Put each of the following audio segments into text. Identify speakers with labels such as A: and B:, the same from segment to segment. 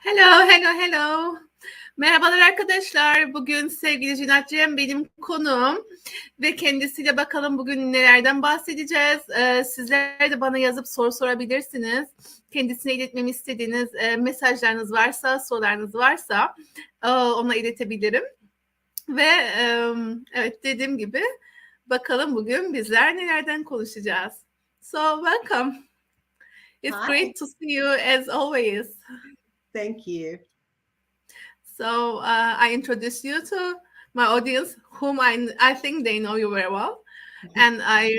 A: Hello, hello, hello. Merhabalar arkadaşlar. Bugün sevgili Cinatcığım benim konuğum ve kendisiyle bakalım bugün nelerden bahsedeceğiz. Sizler de bana yazıp soru sorabilirsiniz. Kendisine iletmemi istediğiniz mesajlarınız varsa, sorularınız varsa ona iletebilirim. Ve evet dediğim gibi bakalım bugün bizler nelerden konuşacağız. So welcome. It's
B: Hi.
A: great to see you as always.
B: Thank you.
A: So I introduce you to my audience, whom I think they know you very well, and I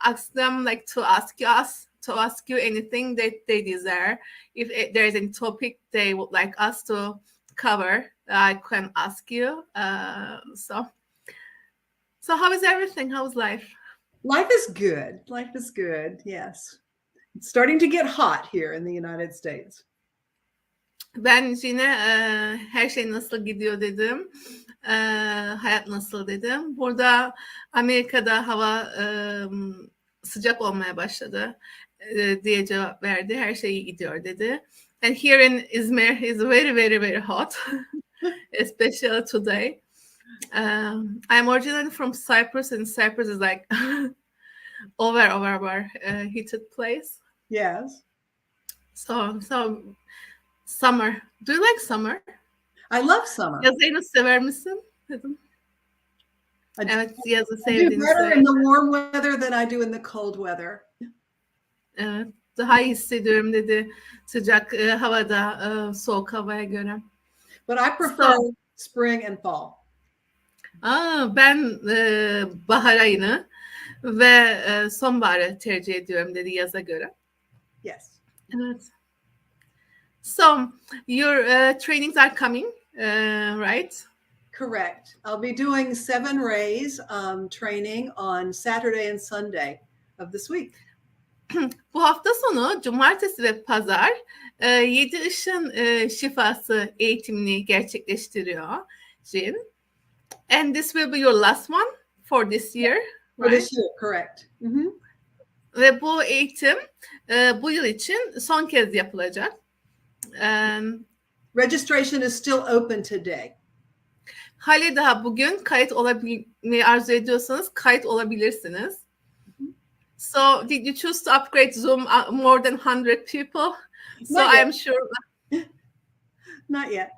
A: ask them like to ask you anything that they desire. If there is any topic they would like us to cover, I can ask you. So how is everything? How's life?
B: Life is good. Life is good. Yes. It's starting to get hot here in the United States.
A: Ben yine her şey nasıl gidiyor dedim. Hayat nasıl dedim. Burada Amerika'da hava sıcak olmaya başladı diye cevap verdi. Her şey iyi gidiyor dedi. And here in Izmir is very, very, very hot. Especially today. I'm originally from Cyprus and Cyprus is like over heated place.
B: Yes.
A: So summer. Do you like summer?
B: I love summer.
A: Yazı sever misin? Dedim. Evet, yazı
B: I do
A: sevdiğini
B: better
A: söyle.
B: in the warm weather than I do in the cold weather.
A: Evet, daha iyi hissediyorum dedi sıcak havada soğuk havaya göre.
B: But I prefer spring and fall.
A: Ben bahar ayını ve sonbaharı tercih ediyorum dedi yaza göre.
B: Yes.
A: Evet. So your trainings are coming, right?
B: Correct. I'll be doing 7 rays training on Saturday and Sunday of this week.
A: Bu hafta sonu cumartesi ve pazar 7 ışın şifası eğitimini gerçekleştiriyor Jin. And this will be your last one for this year,
B: For
A: right?
B: this year, correct. Mm-hmm.
A: Ve bu eğitim bu yıl için son kez yapılacak.
B: Registration is still open today.
A: Hali daha bugün kayıt olabilmeyi arzu ediyorsanız kayıt olabilirsiniz. So did you choose to upgrade Zoom more than 100 people? So I'm sure.
B: Not yet.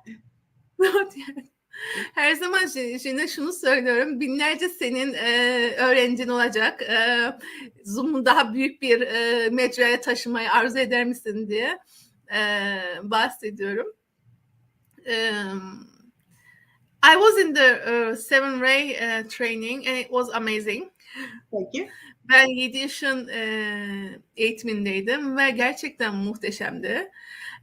A: Not yet. Her zaman yine şunu söylüyorum. Binlerce senin öğrencin olacak. Zoom'u daha büyük bir mecraya taşımayı arzu eder misin diye bahsediyorum. I was in the 7 ray training and it was amazing.
B: Thank you.
A: Ben 7 ışın eğitimindeydim ve gerçekten muhteşemdi.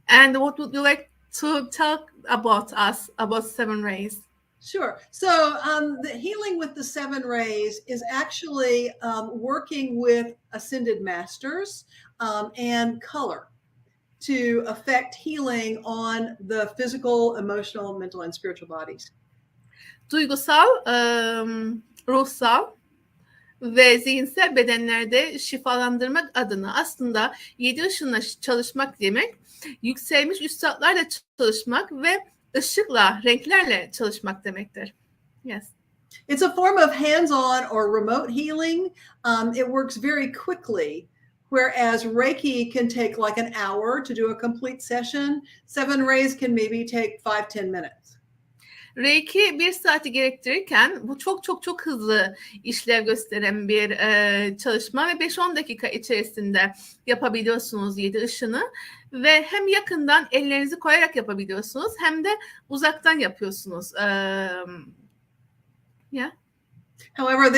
A: And what would you like to talk about us, about 7 rays?
B: Sure. So the healing with the 7 rays is actually working with ascended masters and color to affect healing on the physical, emotional, mental, and spiritual bodies.
A: Duygusal, ruhsal ve zihinsel bedenlerde şifalandırmak adına aslında 7 ışınla çalışmak demek, yükselmiş üstadlarla çalışmak ve ışıkla, renklerle çalışmak demektir. Yes.
B: It's a form of hands-on or remote healing. It works very quickly, whereas Reiki can take like an hour to do a complete session. 7 rays can maybe take 5-10 minutes.
A: Reiki 1 saati gerektirirken bu çok hızlı işlev gösteren bir çalışma ve 5-10 dakika içerisinde yapabiliyorsunuz 7 ışını ve hem yakından ellerinizi koyarak yapabiliyorsunuz hem de uzaktan yapıyorsunuz. Yeah.
B: However,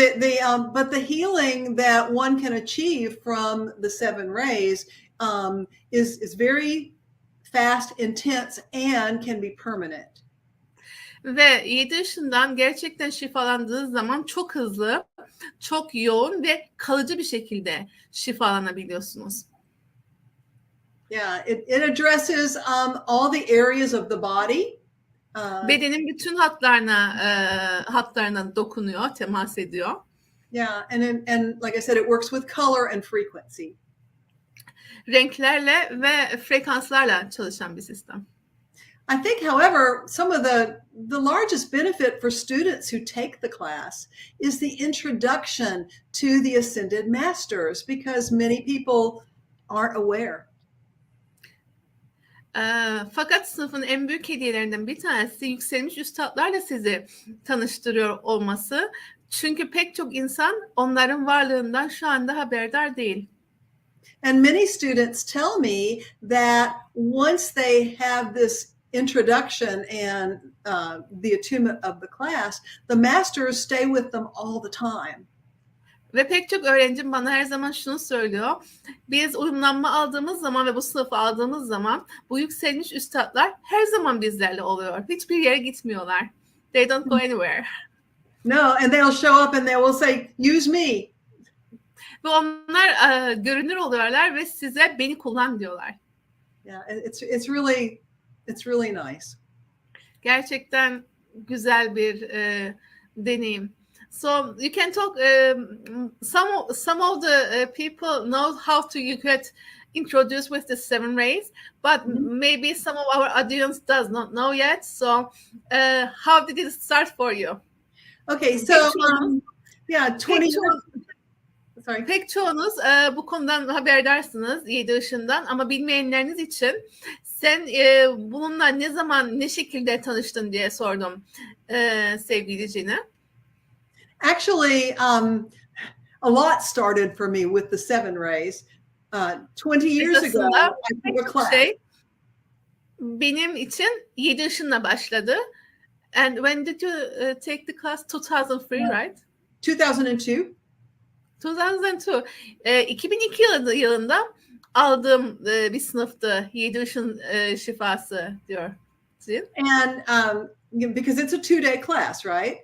B: but the healing that one can achieve from the 7 rays is very fast, intense, and can be permanent.
A: Ve 7 ışından gerçekten şifalandığınız zaman çok hızlı, çok yoğun ve kalıcı bir şekilde şifalanabiliyorsunuz.
B: Yeah, it addresses all the areas of the body.
A: Bedenin bütün hatlarına dokunuyor, temas ediyor.
B: Yeah, and like I said, it works with color and frequency.
A: Renklerle ve frekanslarla çalışan bir sistem.
B: I think, however, some of the largest benefit for students who take the class is the introduction to the Ascended Masters, because many people aren't aware.
A: Fakat sınıfın en büyük hediyelerinden bir tanesi yükselmiş üstadlarla sizi tanıştırıyor olması. Çünkü pek çok insan onların varlığından şu anda haberdar değil.
B: And many students tell me that once they have this introduction and the attunement of the class, the masters stay with them all the time.
A: Ve pek çok öğrencim bana her zaman şunu söylüyor. Biz uyumlanma aldığımız zaman ve bu sınıfı aldığımız zaman bu yükselmiş üstadlar her zaman bizlerle oluyor. Hiçbir yere gitmiyorlar. They don't go anywhere.
B: No, and they'll show up and they will say, use me.
A: Ve onlar görünür oluyorlar ve size beni kullan diyorlar.
B: Yeah, it's really nice.
A: Gerçekten güzel bir deneyim. So you can talk. Some of the people know how to you get introduced with the 7 rays, but maybe some of our audience does not know yet. So how did it start for you?
B: Okay, so yeah, 20 years. Sorry.
A: Pek çoğunuz bu konudan haberdarsınız 7 ışından, ama bilmeyenleriniz için sen bununla ne zaman, ne şekilde tanıştın diye sordum sevgili Cine.
B: Actually, a lot started for me with the 7 rays. 20 years ago, I took a class.
A: Benim için 7 ışınla başladı. And when did you take the class? 2003, right?
B: 2002.
A: 2002 yılında aldığım bir sınıftı 7 ışın şifası diyor.
B: And because it's a 2-day class, right?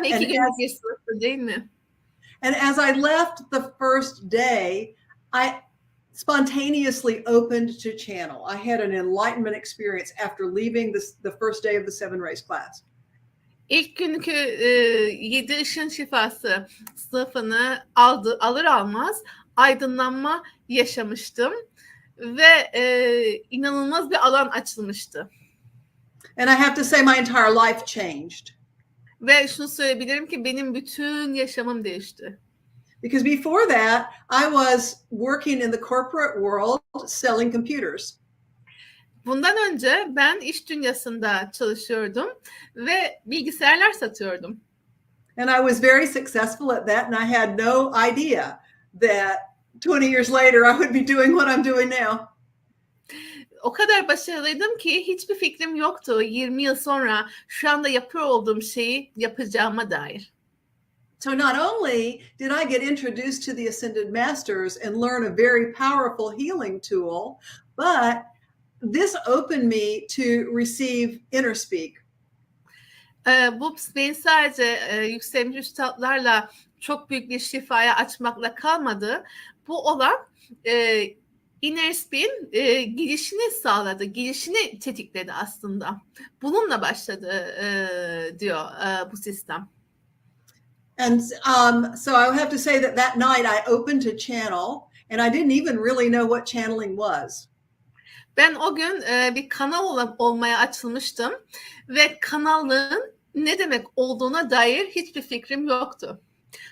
A: İki günlük bir sınıftı değil mi?
B: And as I left the first day, I spontaneously opened to channel. I had an enlightenment experience after leaving the first day of the 7 rays class.
A: İlk günkü 7 ışın şifası sınıfını alır almaz aydınlanma yaşamıştım ve inanılmaz bir alan açılmıştı.
B: And I have to say my entire life changed.
A: Ve şunu söyleyebilirim ki benim bütün yaşamım değişti.
B: Because before that, I was working in the corporate world selling computers.
A: Bundan önce ben iş dünyasında çalışıyordum ve bilgisayarlar satıyordum.
B: And I was very successful at that, and I had no idea that 20 years later I would be doing what I'm doing now.
A: O kadar başarılıydım ki hiçbir fikrim yoktu 20 yıl sonra şu anda yapıyor olduğum şeyi yapacağıma dair.
B: So not only did I get introduced to the Ascended Masters and learn a very powerful healing tool, but this opened me to receive inner speak.
A: Bu beni sadece yükselmiş üstadlarla çok büyük bir şifaya açmakla kalmadı. Bu olan inner speak'in girişini sağladı, girişini tetikledi aslında. Bununla başladı diyor bu sistem.
B: And so I have to say that night I opened to channel, and I didn't even really know what channeling was.
A: Ben o gün bir kanal olmaya açılmıştım ve kanallığın ne demek olduğuna dair hiçbir fikrim yoktu.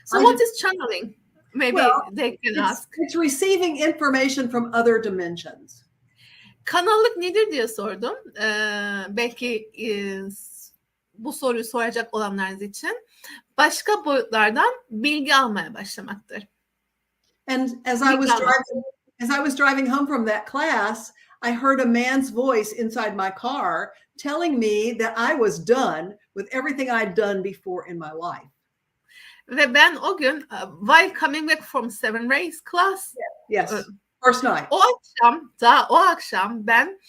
A: So what is channeling? Maybe they can ask.
B: It's receiving information from other dimensions.
A: Kanallık nedir diye sordum. Belki bu soruyu soracak olanlarınız için başka boyutlardan bilgi almaya başlamaktır.
B: And as I was driving home from that class, I heard a man's voice inside my car telling me that I was done with everything I'd done before in my life.
A: Ve ben o gün while coming back from 7 rays class,
B: yes, first night.
A: O akşam ben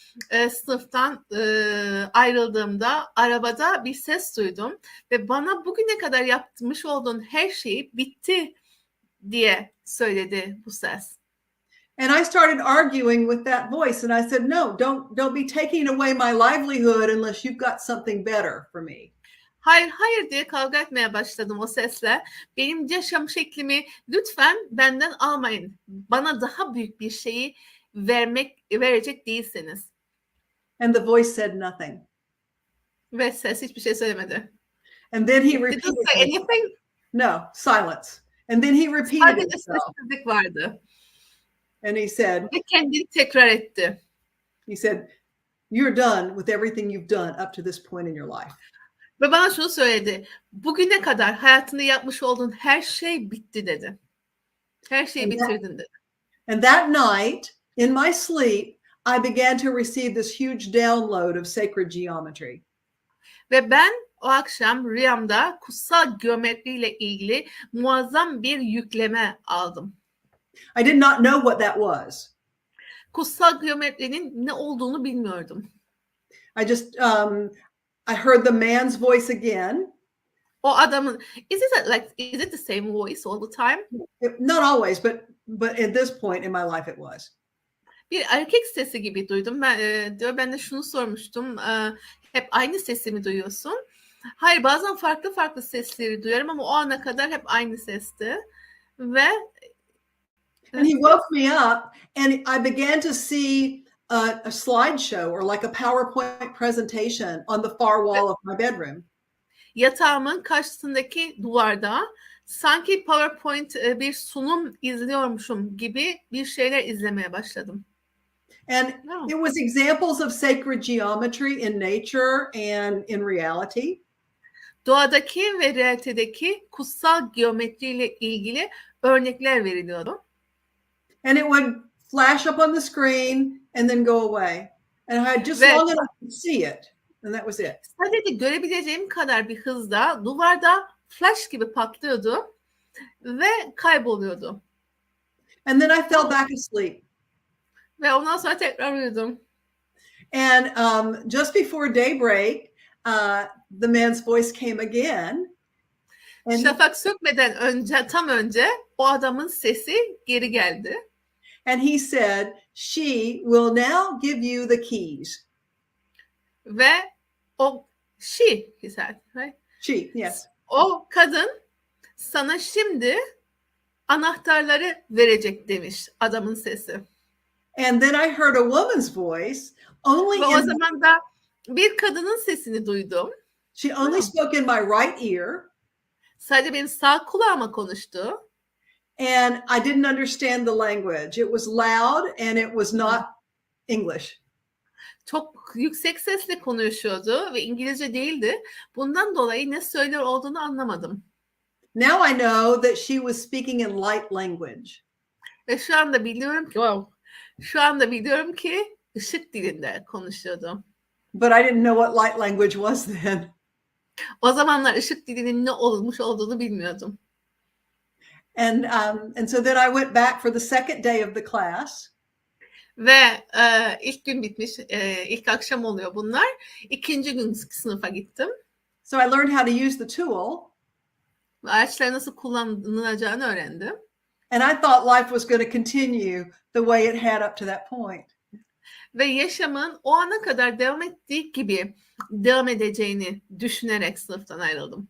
A: sınıftan ayrıldığımda arabada bir ses duydum ve bana bugüne kadar yapmış olduğun her şey bitti diye söyledi bu ses.
B: And I started arguing with that voice, and I said, "No, don't be taking away my livelihood unless you've got something better for me."
A: Hayır diye kavga etmeye başladım o sesle. Benim yaşam şeklimi lütfen benden almayın. Bana daha büyük bir şeyi verecek değilseniz.
B: And the voice said nothing.
A: Ve ses hiçbir şey söylemedi.
B: And then he
A: It
B: repeated
A: didn't say
B: himself.
A: anything.
B: No, silence. And then he repeated
A: Sadece
B: himself.
A: sessizlik vardı.
B: And he said,
A: Ve kendini tekrar etti.
B: you're done with everything you've done up to this point in your life.
A: Ve bana şunu söyledi. Bugüne kadar hayatında yapmış olduğun her şey bitti dedi. Her şeyi bitirdin dedi.
B: And that night, in my sleep, I began to receive this huge download of sacred geometry.
A: Ve ben o akşam rüyamda kutsal geometriyle ilgili muazzam bir yükleme aldım.
B: I did not know what that was.
A: Kutsal geometrinin ne olduğunu bilmiyordum.
B: I heard the man's voice again.
A: O adamın, is it the same voice all the time?
B: Not always, but at this point in my life it was.
A: Bir erkek sesi gibi duydum. Ben de şunu sormuştum. Hep aynı sesi mi duyuyorsun? Hayır, bazen farklı sesleri duyuyorum ama o ana kadar hep aynı sesti. Ve
B: and he woke me up and I began to see a slideshow or like a PowerPoint presentation on the far wall of my bedroom.
A: Yatağımın karşısındaki duvarda sanki PowerPoint bir sunum izliyormuşum gibi bir şeyler izlemeye başladım.
B: And it was examples of sacred geometry in nature and in reality.
A: Doğadaki ve realitedeki kutsal geometriyle ilgili örnekler veriliyordu.
B: And it would flash up on the screen and then go away. And I had just long enough to see it. And that was it.
A: Sadece görebileceğim kadar bir hızda duvarda flash gibi patlıyordu ve kayboluyordu.
B: And then I fell back asleep.
A: Ve ondan sonra tekrar uyudum.
B: And just before daybreak, the man's voice came again.
A: And şafak sökmeden önce, tam önce o adamın sesi geri geldi.
B: And he said, she will now give you the keys.
A: Ve she, he said, right?
B: She, yes.
A: O kadın sana şimdi anahtarları verecek demiş adamın sesi.
B: And then I heard a woman's voice only.
A: Ve o zaman da bir kadının sesini duydum.
B: She only spoke in my right ear.
A: Sadece benim sağ kulağıma konuştu.
B: And I didn't understand the language. It was loud and it was not English.
A: Çok yüksek sesle konuşuyordu ve İngilizce değildi. Bundan dolayı ne söylüyor olduğunu anlamadım.
B: Now I know that she was speaking in light language.
A: Ve şu anda biliyorum ki ışık dilinde konuşuyordu.
B: But I didn't know what light language was then.
A: O zamanlar ışık dilinin ne olmuş olduğunu bilmiyordum.
B: And so then I went back for the second day of the class.
A: Ve ilk gün bitmiş, ilk akşam oluyor bunlar. İkinci gün sınıfa gittim.
B: So I learned how to use the tool.
A: Araçları nasıl kullanılacağını öğrendim.
B: And I thought life was going to continue the way it had up to that point.
A: Ve yaşamın o ana kadar devam ettiği gibi devam edeceğini düşünerek sınıftan ayrıldım.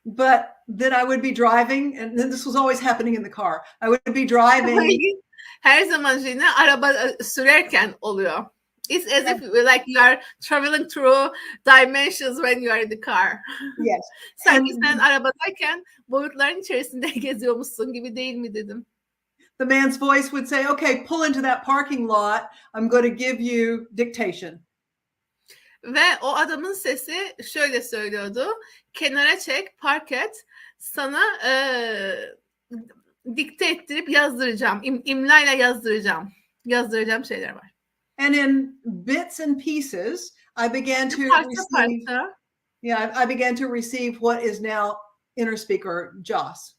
B: But then I would be driving, and this was always happening in the car. I would be driving.
A: Her zaman yine araba sürerken oluyor. It's as if like you are traveling through dimensions when you are in the car.
B: Yes.
A: Sanki sen arabadayken boyutların içerisinde geziyormuşsun gibi değil mi dedim.
B: The man's voice would say, okay, pull into that parking lot. I'm going to give you dictation.
A: Ve o adamın sesi şöyle söylüyordu. Kenara çek, park et. Sana dikte ettirip yazdıracağım. İmlayla yazdıracağım. Yazdıracağım şeyler var.
B: And in bits and pieces, I began to receive. Yeah, I began to receive what is now Inner Speaker JAWS.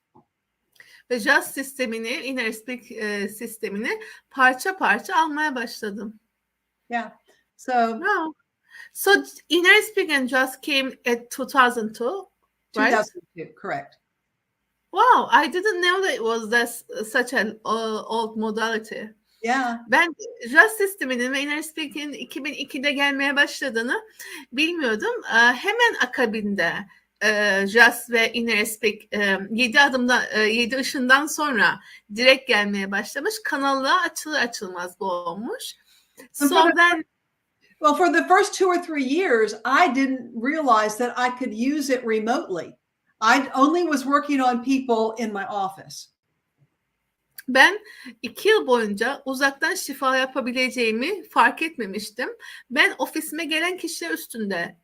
A: Ve JAWS sistemini, Inner Speak sistemini parça parça almaya başladım.
B: Yeah. So
A: Inner Speak and JAWS came at 2002, right?
B: 2002, correct.
A: Wow, I didn't know that it was such an old modality.
B: Yeah.
A: Ben JAWS sisteminin ve Inner Speak'in 2002'de gelmeye başladığını bilmiyordum. Hemen akabinde JAWS ve Inner Speak 7 ışından sonra direkt gelmeye başlamış. Kanalla açılır açılmaz bu olmuş. So then
B: Well, for the first 2 or 3 years, I didn't realize that I could use it remotely. I only was working on people in my office.
A: Ben 2 yıl boyunca uzaktan şifa yapabileceğimi fark etmemiştim. Ben ofisime gelen kişiler üstünde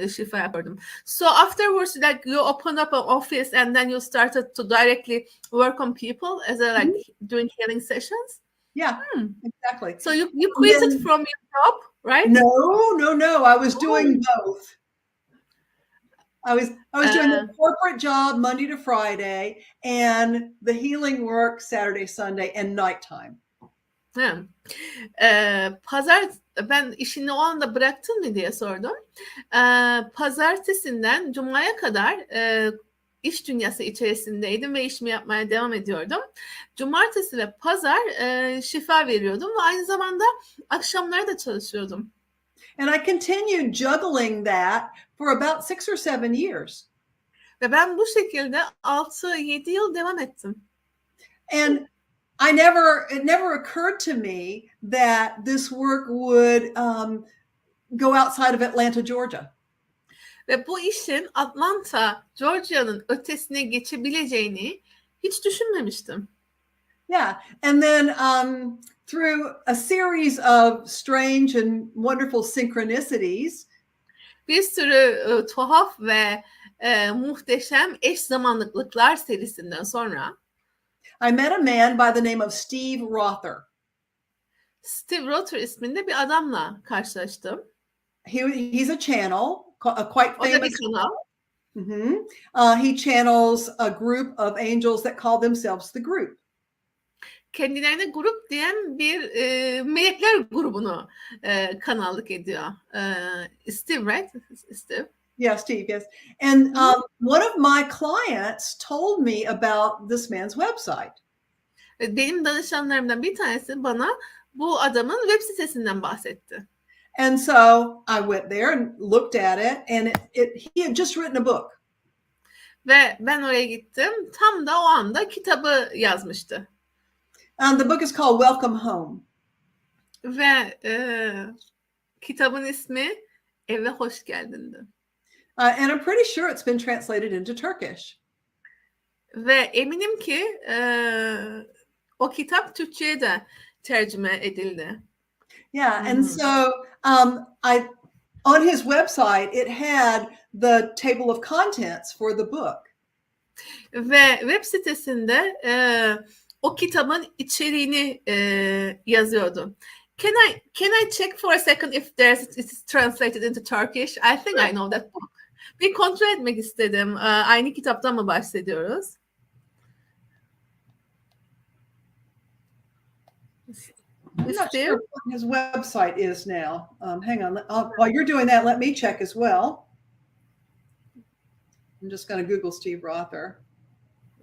A: şifa yapıyordum. So afterwards, like you open up an office and then you started to directly work on people as a like doing healing sessions.
B: Yeah, exactly.
A: So you quit it from your job, right?
B: No. I was doing both. I was doing the corporate job Monday to Friday and the healing work Saturday, Sunday and nighttime.
A: Pazar ben işini o anda bıraktın mı diye sordum. Pazartesinden Cuma'ya kadar iş dünyası içerisindeydim ve işimi yapmaya devam ediyordum. Cumartesi ve pazar şifa veriyordum ve aynı zamanda akşamları da çalışıyordum.
B: And I continued juggling that for about 6 or 7 years.
A: Ve ben bu şekilde 6-7 yıl devam ettim.
B: And it never occurred to me that this work would go outside of Atlanta, Georgia.
A: Ve bu işin Atlanta, Georgia'nın ötesine geçebileceğini hiç düşünmemiştim.
B: Yeah, and then through a series of strange and wonderful synchronicities,
A: bir sürü tuhaf ve muhteşem eş zamanlıklar serisinden sonra
B: I met a man by the name of Steve Rother.
A: Steve Rother isminde bir adamla karşılaştım.
B: He's a channel, a quite famous.
A: O da bir kanal.
B: He channels a group of angels that call themselves the group.
A: Kendilerine grup diyen bir melekler grubunu kanallık ediyor. Steve, right? Steve.
B: Yeah, Steve, yes. And one of my clients told me about this man's website.
A: Benim danışanlarımdan bir tanesi bana bu adamın web sitesinden bahsetti.
B: And so I went there and looked at it and he had just written a book.
A: Ve ben oraya gittim. Tam da o anda kitabı yazmıştı.
B: And the book is called Welcome Home.
A: Ve kitabın ismi Eve Hoş Geldin'di.
B: And I'm pretty sure it's been translated into Turkish.
A: Ve eminim ki o kitap Türkçe'ye de tercüme edildi.
B: Yeah, and so on his website it had the table of contents for the book.
A: Ve web sitesinde o kitabın içeriğini yazıyordu. Can I check for a second if it's translated into Turkish? I think I know that book. Bir kontrol etmek istedim. Aynı kitaptan mı bahsediyoruz?
B: I'm not sure what his website is now. Hang on. While you're doing that, let me check as well. I'm just going to Google Steve Rother.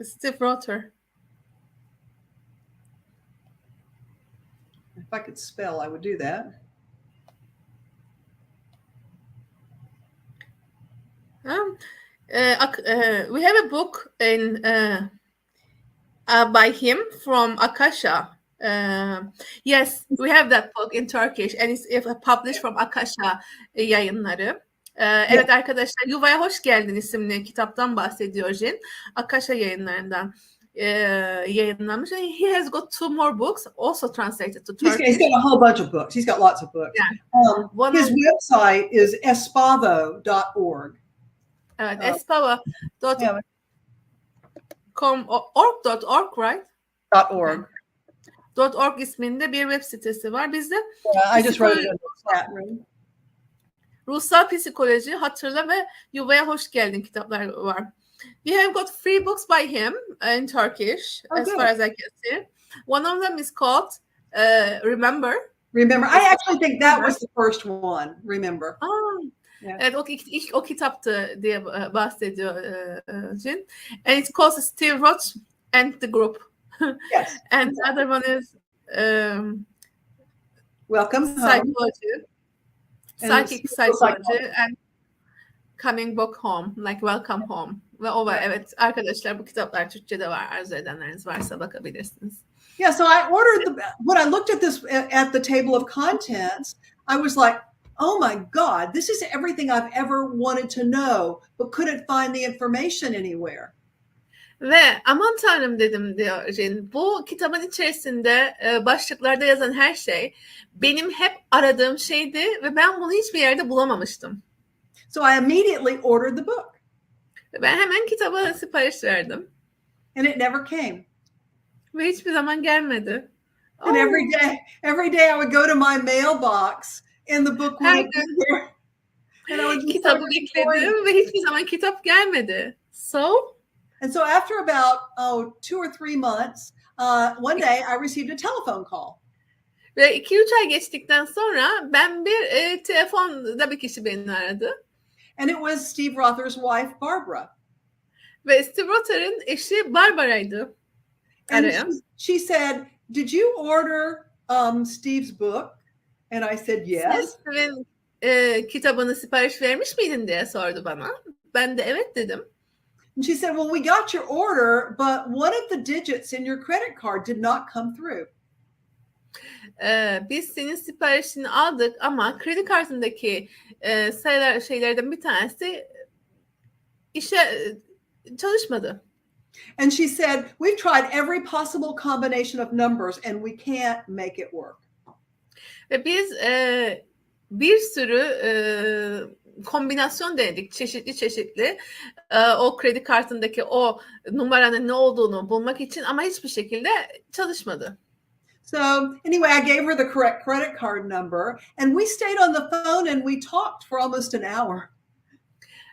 A: Steve Rother.
B: If I could spell, I would do that.
A: We have a book by him from Akasha. Yes, we have that book in Turkish and it's published from Akasha yayınları. Evet arkadaşlar, Yuva'ya Hoş Geldin isimli kitaptan bahsediyor Jin. Akasha yayınlarından yayınlanmış. He has got 2 more books also translated to Turkish.
B: He's got a whole bunch of books. He's got lots of books. Yeah. His website is espavo.org.
A: Evet, espavo.com org, right?
B: .org.
A: .org isminde bir web sitesi var. Bizde
B: I just wrote it in the chat room.
A: Ruhsal Psikoloji, Hatırla ve Yuva'ya Hoş Geldin kitaplar var. We have got 3 books by him in Turkish, as far as I can see. One of them is called Remember.
B: Remember. I actually think that was the first one. Remember.
A: Yeah. Evet, ilk o kitaptı diye bahsediyor Jin. And it's called Steve Roth and the Group.
B: Yes.
A: And the other one is
B: Welcome
A: Psychology. Psychic Psychology and Coming Back Home, like Welcome Home. Ve o var. Evet arkadaşlar, bu kitaplar Türkçe'de var. Arzu edenleriniz varsa bakabilirsiniz.
B: Yeah, so I ordered when I looked at this at the table of contents, I was like, oh my God, this is everything I've ever wanted to know, but couldn't find the information anywhere.
A: Ve aman tanrım dedim diyor Jane. Bu kitabın içerisinde başlıklarda yazan her şey benim hep aradığım şeydi ve ben bunu hiçbir yerde bulamamıştım.
B: So I immediately ordered the book.
A: Ben hemen kitaba sipariş verdim.
B: And it never came.
A: Ve hiçbir zaman gelmedi.
B: And every day I would go to my mailbox and the book
A: Her
B: would be
A: gün
B: there. And I would just
A: kitabı bekledim ve hiçbir zaman kitap gelmedi.
B: And so after about 2 or 3 months, one day I received a telephone call.
A: Ve 2-3 ay geçtikten sonra ben bir telefonda bir kişi beni aradı.
B: And it was Steve Rother's wife, Barbara.
A: Ve Steve Rother'ın eşi Barbara'ydı.
B: And she said, "Did you order Steve's book?" And I said, "Yes."
A: Steve'in kitabını sipariş vermiş miydin diye sordu bana. Ben de evet dedim.
B: And she said, "Well, we got your order, but one of the digits in your credit card did not come through."
A: Biz senin siparişini aldık ama kredi kartındaki şeylerden bir tanesi çalışmadı.
B: And she said, "We've tried every possible combination of numbers and we can't make it work."
A: Ve biz bir sürü kombinasyon denedik, çeşitli o kredi kartındaki o numaranın ne olduğunu bulmak için ama hiçbir şekilde çalışmadı.
B: So anyway, I gave her the correct credit card number and we stayed on the phone and we talked for almost an hour.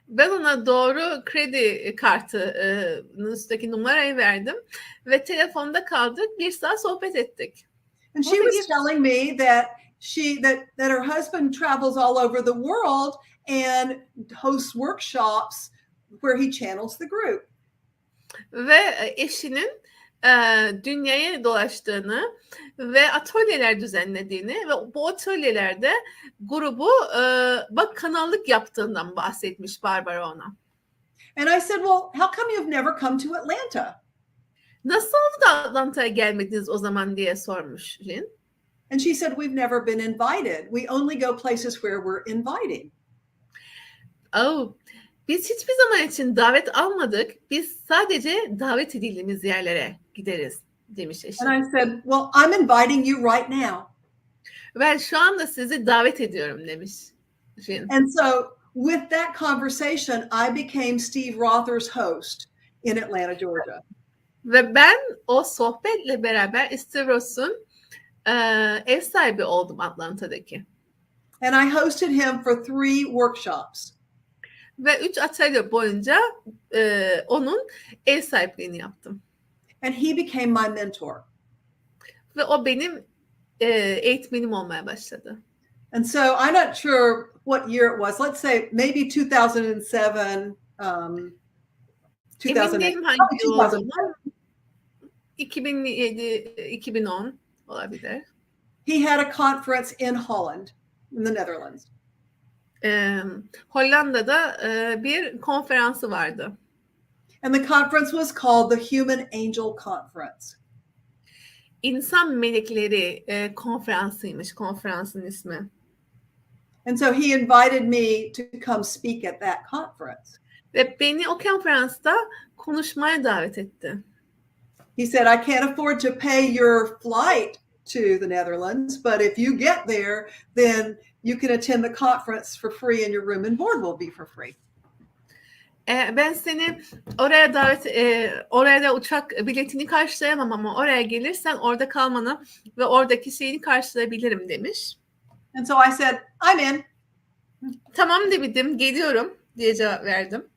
A: Ben ona doğru kredi kartının üstteki numarayı verdim ve telefonda kaldık, 1 saat sohbet ettik.
B: And she was telling me that her husband travels all over the world and hosts workshops where he channels the group.
A: Ve eşinin dünyayı dolaştığını ve atölyeler düzenlediğini ve bu atölyelerde grubu kanallık yaptığından bahsetmiş Barbara ona.
B: And I said, "Well, how come you've never come to Atlanta?"
A: Nasıl oldu da Atlanta'ya gelmediniz o zaman diye sormuş Lynn.
B: And she said, "We've never been invited. We only go places where we're inviting."
A: Biz hiçbir zaman için davet almadık. Biz sadece davet edildiğimiz yerlere gideriz demiş eşim.
B: And I said, "Well, I'm inviting you right now."
A: Ben şu anda sizi davet ediyorum demiş Lynn.
B: And so with that conversation, I became Steve Rother's host in Atlanta, Georgia.
A: Ve ben o sohbetle beraber Steve Ross'un ev sahibi oldum Atlanta'daki.
B: And I hosted him for 3 workshops.
A: Ve 3 atölye boyunca onun ev sahipliğini yaptım.
B: And he became my mentor.
A: Ve o benim eğitmenim olmaya başladı.
B: And so I'm not sure what year it was. Let's say maybe 2007, 2008.
A: Emin değilim hangi yıl olduğunu. 2007, 2010 olabilir.
B: He had a conference in Holland, in the Netherlands.
A: Hollanda'da bir konferansı vardı.
B: And the conference was called the Human Angel Conference.
A: İnsan Melekleri konferansıymış konferansın ismi.
B: And so he invited me to come speak at that conference.
A: Ve beni o konferansta konuşmaya davet etti.
B: He said, "I can't afford to pay your flight to the Netherlands, but if you get there, then you can attend the conference for free and your room and board will be for free."
A: Ben seni oraya da uçak biletini karşılayamam ama oraya gelirsen orada kalmanı ve oradaki şeyini karşılayabilirim demiş.
B: And so I said, "I'm in."
A: Tamam dedim, geliyorum diye cevap verdim.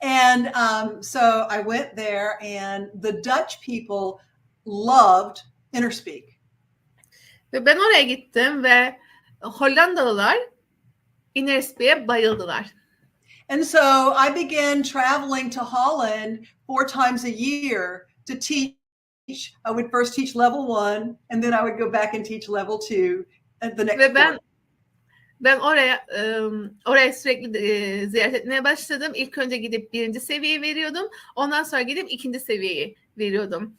B: And so I went there and the Dutch people loved Interspeak.
A: Ve ben oraya gittim ve Hollandalılar Interspeak'e bayıldılar.
B: And so I began traveling to Holland 4 times a year to teach. I would first teach level 1 and then I would go back and teach level 2 at the next
A: Ve
B: quarter.
A: ben oraya sürekli ziyaret etmeye başladım. İlk önce gidip 1. seviyeyi veriyordum. Ondan sonra gidip 2. seviyeyi veriyordum.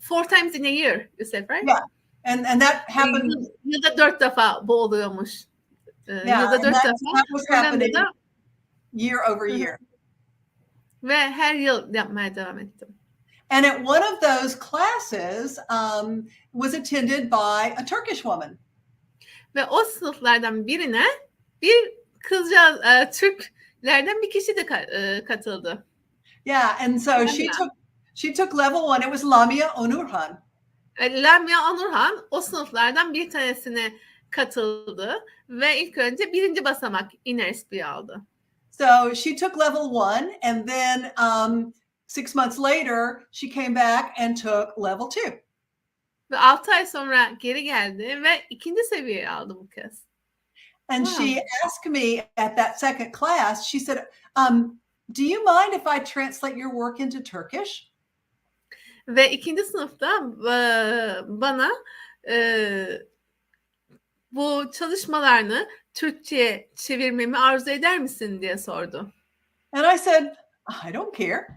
A: 4 times in a year, you said, right?
B: Yeah. And that happened.
A: Yılda 4 defa bu oluyormuş.
B: Yeah,
A: Yılda
B: and
A: 4
B: that
A: defa.
B: was happening
A: Hollanda'da
B: year over year.
A: ve her yıl yapmaya devam ettim.
B: And at one of those classes was attended by a Turkish woman.
A: Ve o sınıflardan birine bir kızcağız, Türklerden bir kişi de katıldı.
B: Yeah, and so she took level one. It was Lamia Onurhan.
A: Lamia Onurhan o sınıflardan bir tanesine katıldı ve ilk önce birinci basamak inner speed aldı.
B: So she took level one, and then 6 months later, she came back and took level two.
A: Ve 6 ay sonra geri geldi ve ikinci seviyeyi aldı bu kez.
B: And
A: Wow.
B: she asked me at that second class, she said, do you mind if I translate your work into Turkish?
A: Ve ikinci sınıfta bana bu çalışmalarını Türkçe'ye çevirmemi arzu eder misin diye sordu.
B: And I said, I don't care.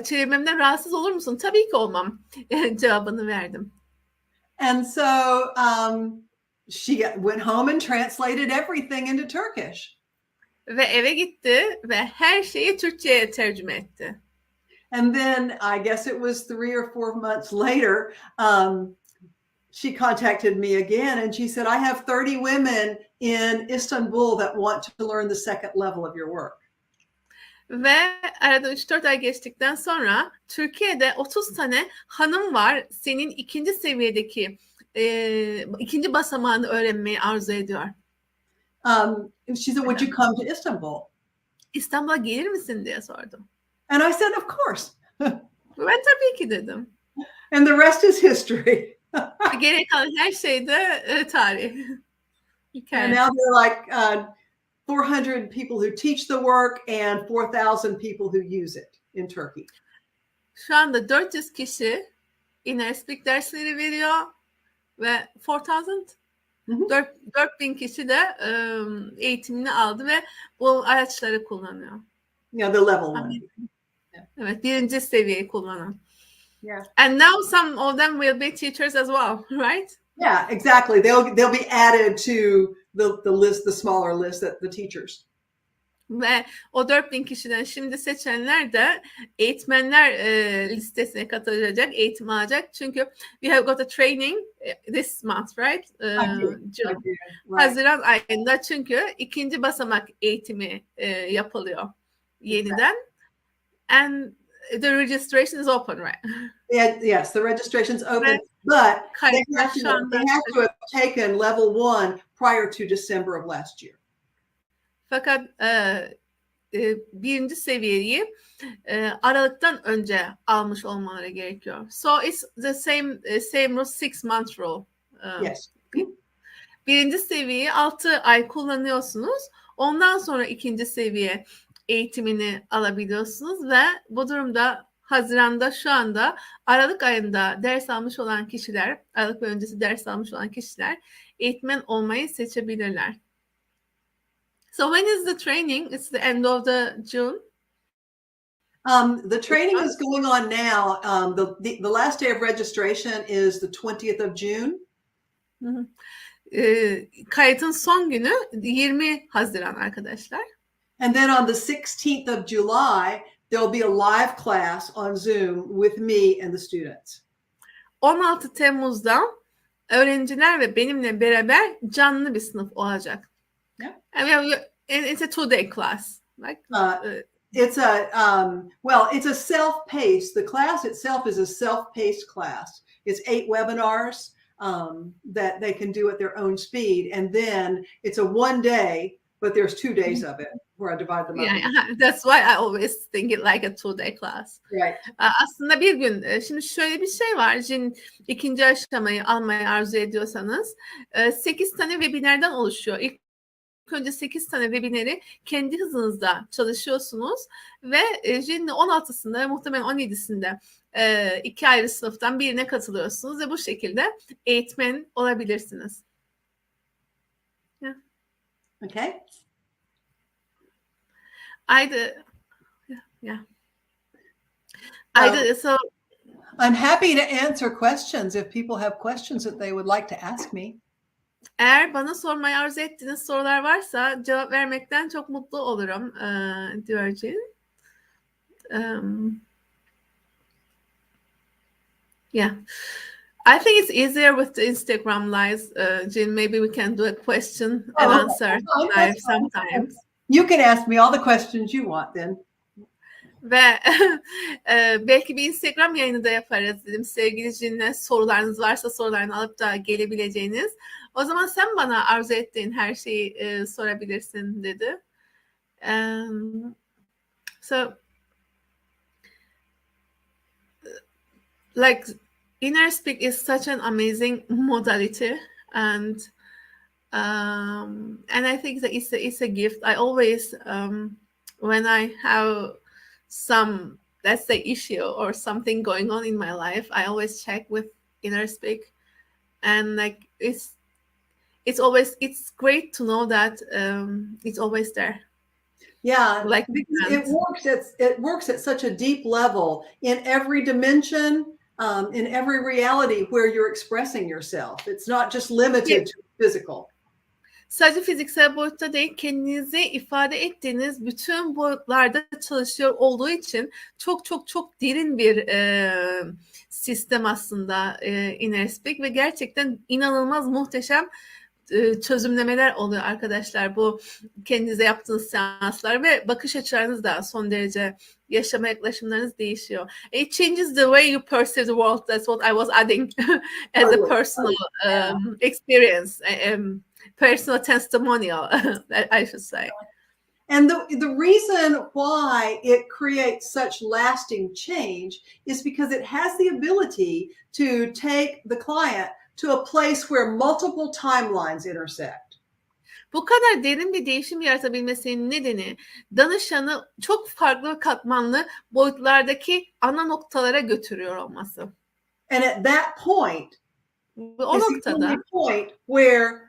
A: Çevirmemden rahatsız olur musun? Tabii ki olmam cevabını verdim.
B: And so she went home and translated everything into Turkish.
A: Ve eve gitti ve her şeyi Türkçe'ye tercüme etti.
B: And then I guess it was 3 or 4 months later, she contacted me again and she said, I have 30 women in Istanbul that want to learn the second level of your work.
A: Ve arada 3-4 ay geçtikten sonra Türkiye'de 30 tane hanım var senin ikinci seviyedeki ikinci basamağını öğrenmeyi arzu ediyor.
B: She said, would you come to Istanbul?
A: İstanbul'a gelir misin diye sordum.
B: And I said, of course.
A: Ben tabii ki dedim.
B: And the rest is history.
A: Geriye kalan her şey de tarih.
B: And now there are like 400 people who teach the work and 4,000 people who use it in Turkey.
A: Şu anda 400 kişi inner speak dersleri veriyor ve 4000 kişi de eğitimini aldı ve bu araçları kullanıyor.
B: Yeah, the level one.
A: Evet, birinci seviyeyi kullanan.
B: Yeah.
A: And now some of them will be teachers as well, right?
B: Yeah, exactly. They'll be added to the list, the smaller list that the teachers.
A: Ve o 4000 kişiden şimdi seçenler de eğitmenler listesine katılacak, eğitim alacak. Çünkü we have got a training this month, right? June.
B: Right.
A: Haziran ayında çünkü ikinci basamak eğitimi yapılıyor yeniden. And the registration is open, right?
B: Yeah, yes, the registration's open, but they have to have taken level one prior to December of last year.
A: Fakat birinci seviyeyi Aralık'tan önce almış olmaları gerekiyor. So it's the same rule, 6 month rule.
B: Yes.
A: Birinci seviyeyi 6 ay kullanıyorsunuz. Ondan sonra ikinci seviye eğitimini alabiliyorsunuz ve bu durumda Haziran'da şu anda Aralık ayında ders almış olan kişiler, Aralık ve öncesi ders almış olan kişiler eğitmen olmayı seçebilirler. So when is the training? It's the end of the June.
B: The training is going on now. The last day of registration is the 20th of June.
A: Kayıtın son günü 20 Haziran arkadaşlar.
B: And then on the 16th of July, there'll be a live class on Zoom with me and the students.
A: 16 Temmuz'da öğrenciler ve benimle beraber canlı bir sınıf olacak.
B: Yeah.
A: And it's a 2-day class. Like,
B: it's a self-paced. The class itself is a self-paced class. It's 8 webinars that they can do at their own speed. And then it's a 1 day, but there's 2 days of it where I divide them up.
A: Yeah, that's why I always think it like a 2-day class.
B: Right.
A: Aslında bir gün. Şimdi şöyle bir şey var. Şimdi ikinci aşamayı almayı arzu ediyorsanız 8 tane webinardan oluşuyor. İlk önce 8 tane webinarı kendi hızınızda çalışıyorsunuz ve Jin'in 16'sında muhtemelen 17'sinde 2 ayrı sınıftan birine katılıyorsunuz ve bu şekilde eğitmen olabilirsiniz. Yeah.
B: Okay.
A: So
B: I'm happy to answer questions if people have questions that they would like to ask me.
A: Eğer bana sormayı arzu ettiğiniz sorular varsa cevap vermekten çok mutlu olurum diyor Jill. Yeah. I think it's easier with the Instagram lives, Jill. Maybe we can do a question and answer live sometimes.
B: You can ask me all the questions you want then.
A: Ve belki bir Instagram yayını da yaparız dedim. Sevgili Jin'le sorularınız varsa sorularını alıp da gelebileceğiniz. O zaman sen bana arzu ettiğin her şeyi sorabilirsin dedi. So like Inner Speak is such an amazing modality, and I think that it's a gift. I always when I have some, let's say, issue or something going on in my life, I always check with Inner Speak, and like it's great to know that it's always there.
B: Yeah,
A: like
B: it works at such a deep level in every dimension, in every reality where you're expressing yourself. It's not just limited to physical.
A: Sadece fiziksel boyutta değil, kendinizi ifade ettiğiniz bütün boyutlarda çalışıyor olduğu için çok çok çok derin bir sistem aslında Inner Speak ve gerçekten inanılmaz muhteşem çözümlemeler oluyor arkadaşlar. Bu kendinize yaptığınız seanslar ve bakış açılarınız da son derece, yaşama yaklaşımlarınız değişiyor. It changes the way you perceive the world. That's what I was adding as a personal experience, personal testimonial, I should say.
B: And the reason why it creates such lasting change is because it has the ability to take the client to a place where multiple timelines intersect.
A: Bu kadar derin bir değişim yaratabilmesinin nedeni danışanı çok farklı ve katmanlı boyutlardaki ana noktalara götürüyor olması.
B: And at that point,
A: o noktada
B: point where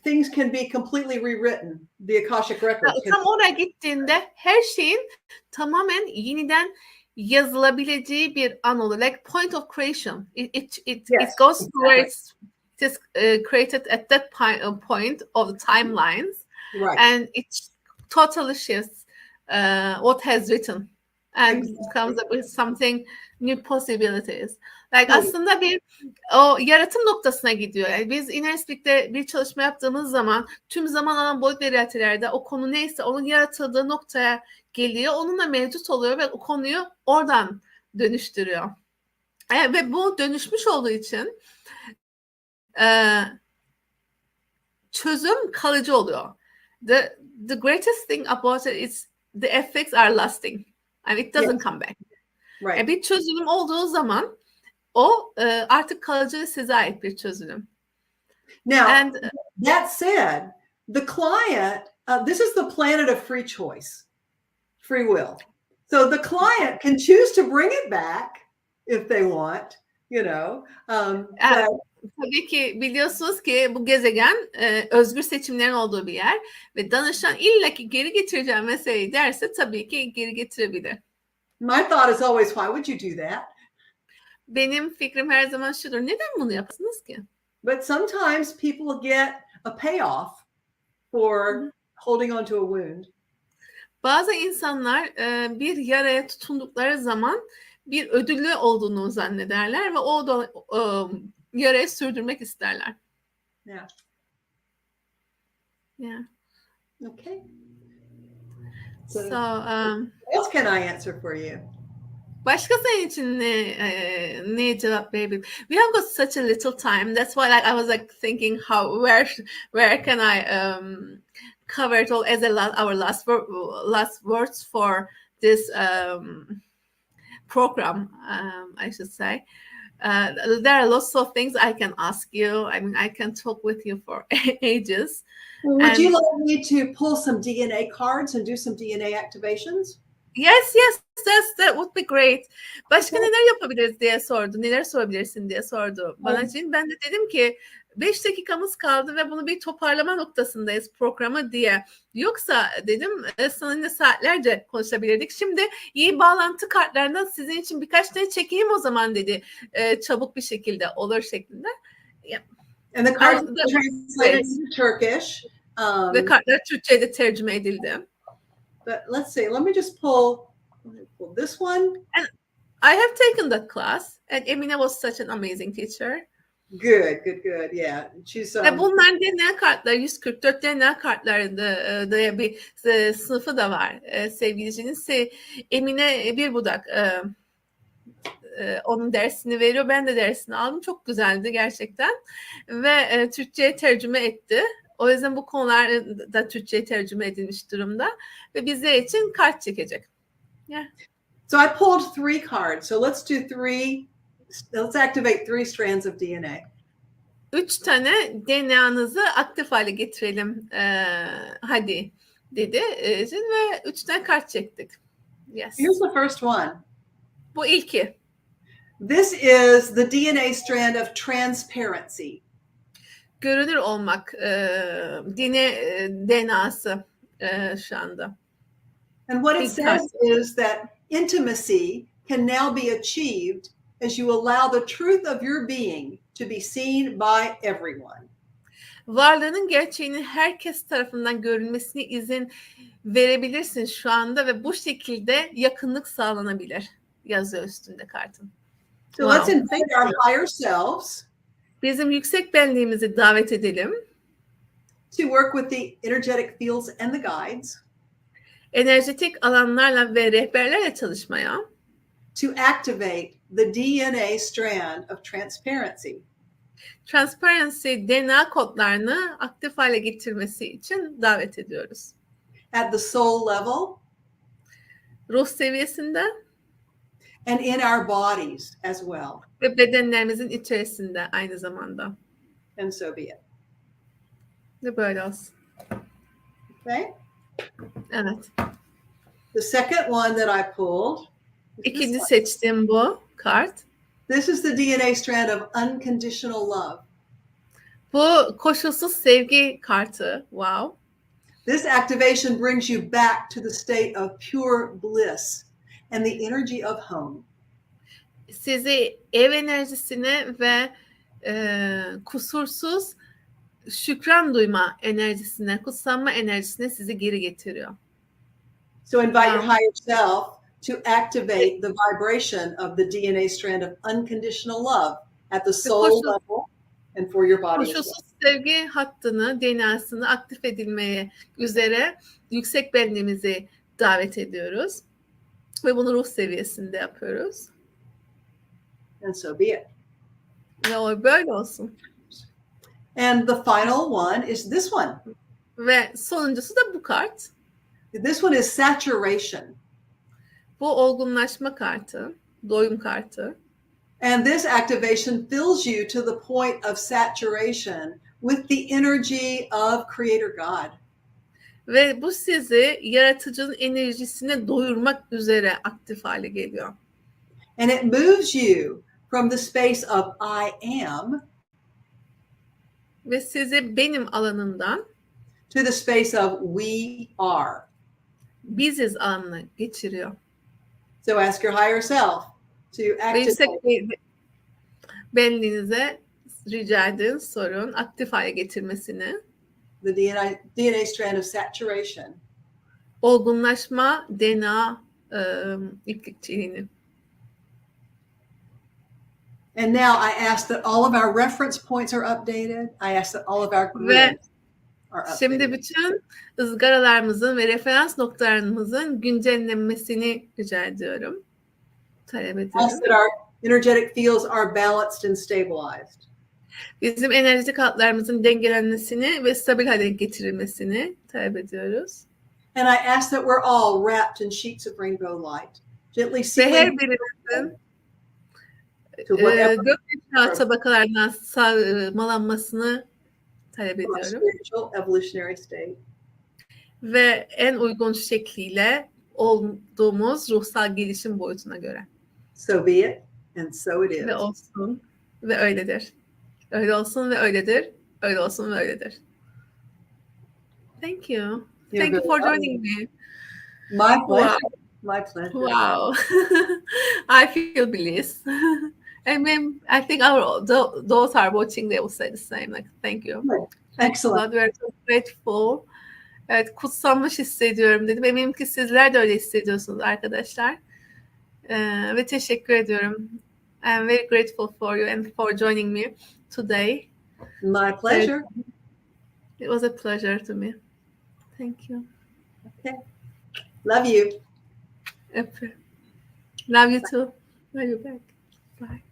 B: things can be completely rewritten, the Akashic Records.
A: Tam oraya gittiğinde her şeyin tamamen yeniden yazılabileceği bir an oluyor. Like point of creation. It goes to where it is created at that point of the timelines.
B: Right.
A: And it totally shifts what has written and comes up with something new possibilities. Like aslında bir o yaratım noktasına gidiyor. Yani biz Inner Speak'te bir çalışma yaptığımız zaman tüm zaman alan boyut ve realitelerde o konu neyse onun yaratıldığı noktaya geliyor. Onunla mevcut oluyor ve o konuyu oradan dönüştürüyor. Ve bu dönüşmüş olduğu için çözüm kalıcı oluyor. The greatest thing about it is the effects are lasting. And it doesn't come back.
B: Right.
A: Bir çözüm olduğu zaman o artık kalıcı ve size ait bir çözüm.
B: Now, that said, the client, this is the planet of free choice, free will. So the client can choose to bring it back if they want, you know.
A: Tabii ki biliyorsunuz ki bu gezegen özgür seçimlerin olduğu bir yer ve danışan illaki geri getireceğim meseleyi derse tabii ki geri getirebilir.
B: My thought is always, why would you do that?
A: Benim fikrim her zaman şudur. Neden bunu yapasınız ki?
B: But sometimes people get a payoff for holding on to a wound.
A: Bazı insanlar bir yaraya tutundukları zaman bir ödülü olduğunu zannederler ve o yarayı sürdürmek isterler.
B: Yeah.
A: Yeah.
B: Okay.
A: So,
B: what else can I answer for you?
A: Başka senin için ne cevap verebilirim? We have got such a little time. That's why I was like thinking where can I cover it all as our last words for this program, I should say. There are lots of things I can ask you. I mean, I can talk with you for ages.
B: Would you like me to pull some DNA cards and do some DNA activations?
A: Yes, that would be great. Başka neler yapabiliriz diye sordu. Neler sorabilirsin diye sordu bana için. Ben de dedim ki 5 dakikamız kaldı ve bunu bir toparlama noktasındayız programı diye. Yoksa dedim seninle saatlerce konuşabilirdik. Şimdi iyi bağlantı kartlarından sizin için birkaç tane çekeyim o zaman dedi. Çabuk bir şekilde olur şeklinde. Yeah.
B: And the cards are translated into Turkish.
A: Ve kartlar Türkçe'ye de tercüme edildi.
B: But let's see. Let me just pull this one.
A: And I have taken that class, and Emine was such an amazing teacher.
B: Good. Yeah, she's.
A: Ve bunlar DNA kartları, 144 DNA kartlarında da bir sınıfı da var sevgilicinin. Emine bir budak onun dersini veriyor. Ben de dersini aldım. Çok güzeldi gerçekten. Ve Türkçe'ye tercüme etti. O yüzden bu konular da Türkçe'ye tercüme edilmiş durumda. Ve bizler için kart çekecek. Yeah.
B: So I pulled 3 cards. So let's activate 3 strands of DNA.
A: 3 tane DNA'nızı aktif hale getirelim. Hadi dedi. Ve 3 tane kart çektik. Yes.
B: Here's the first one.
A: Bu ilki.
B: This is the DNA strand of transparency.
A: Görünür olmak DNA'sı şu anda.
B: And what it says is that intimacy can now be achieved as you allow the truth of your being to be seen by everyone.
A: Varlığının gerçeğinin herkes tarafından görülmesine izin verebilirsin şu anda ve bu şekilde yakınlık sağlanabilir. Yazıyor üstünde kartın.
B: So let's invite our higher selves.
A: Bizim yüksek benliğimizi davet edelim.
B: To work with the energetic fields and the guides.
A: Enerjetik alanlarla ve rehberlerle çalışmaya.
B: To activate the DNA strand of transparency.
A: Transparency DNA kodlarını aktif hale getirmesi için davet ediyoruz.
B: At the soul level.
A: Ruh seviyesinde.
B: And in our bodies as well.
A: Ve bedenlerimizin içerisinde aynı zamanda.
B: And so be it.
A: Ve böyle olsun.
B: Okay?
A: Evet.
B: The second one that I pulled.
A: İkinci seçtiğim bu kart.
B: This is the DNA strand of unconditional love.
A: Bu koşulsuz sevgi kartı. Wow.
B: This activation brings you back to the state of pure bliss and the energy of home.
A: Sizi ev enerjisine ve kusursuz şükran duyma enerjisine, kutsanma enerjisine sizi geri getiriyor.
B: So invite your higher self to activate the vibration of the DNA strand of unconditional love at the soul level and for your body.
A: Koşulsuz sevgi hattını, DNA'sını aktif edilmeye üzere yüksek benliğimizi davet ediyoruz. Ve bunu ruh seviyesinde yapıyoruz.
B: And so be it.
A: Ve o böyle olsun.
B: And the final one is this one.
A: Ve sonuncusu da bu kart.
B: This one is saturation.
A: Bu olgunlaşma kartı, doyum kartı.
B: And this activation fills you to the point of saturation with the energy of Creator God.
A: Ve bu sizi yaratıcının enerjisine doyurmak üzere aktif hale geliyor.
B: And it moves you from the space of I am
A: ve sizi benim alanından
B: to the space of we are.
A: Biziz alanına geçiriyor.
B: So ask your higher self to activate.
A: Benliğinize rica edin, sorun, aktif hale getirmesini.
B: The DNA strand of saturation.
A: Olgunlaşma DNA iplikçiliğini.
B: And now I ask that all of our reference points are updated. I ask that all of our
A: grids are updated. Şimdi bütün ızgaralarımızın ve referans noktalarımızın güncellenmesini rica ediyorum. Talep ediyorum.
B: Ask that our energetic fields are balanced and stabilized.
A: Bizim enerjik hatlarımızın dengelenmesini ve stabil hale getirilmesini talep ediyoruz.
B: And I ask that we're all wrapped in sheets of rainbow light. Gently
A: ve her birimizin gökyüzü tabakalarından sarmalanmasını talep ediyorum.
B: Evolutionary state.
A: Ve en uygun şekliyle olduğumuz ruhsal gelişim boyutuna göre.
B: So be it, and so it is.
A: Ve olsun ve öyledir. Öyle olsun ve öyledir. Öyle olsun ve öyledir. Thank you. Thank you for joining me.
B: My pleasure.
A: Wow.
B: My pleasure.
A: Wow. I feel bliss. I mean, I think those are watching, they will say the same. Like, thank you.
B: Excellent.
A: We are so grateful. Evet, kutsanmış hissediyorum dedim. Eminim ki sizler de öyle hissediyorsunuz arkadaşlar. Ve teşekkür ediyorum. I'm very grateful for you and for joining me today.
B: My pleasure.
A: It was a pleasure to me. Thank you.
B: Okay. Love you.
A: Love you too. Love you back. Bye.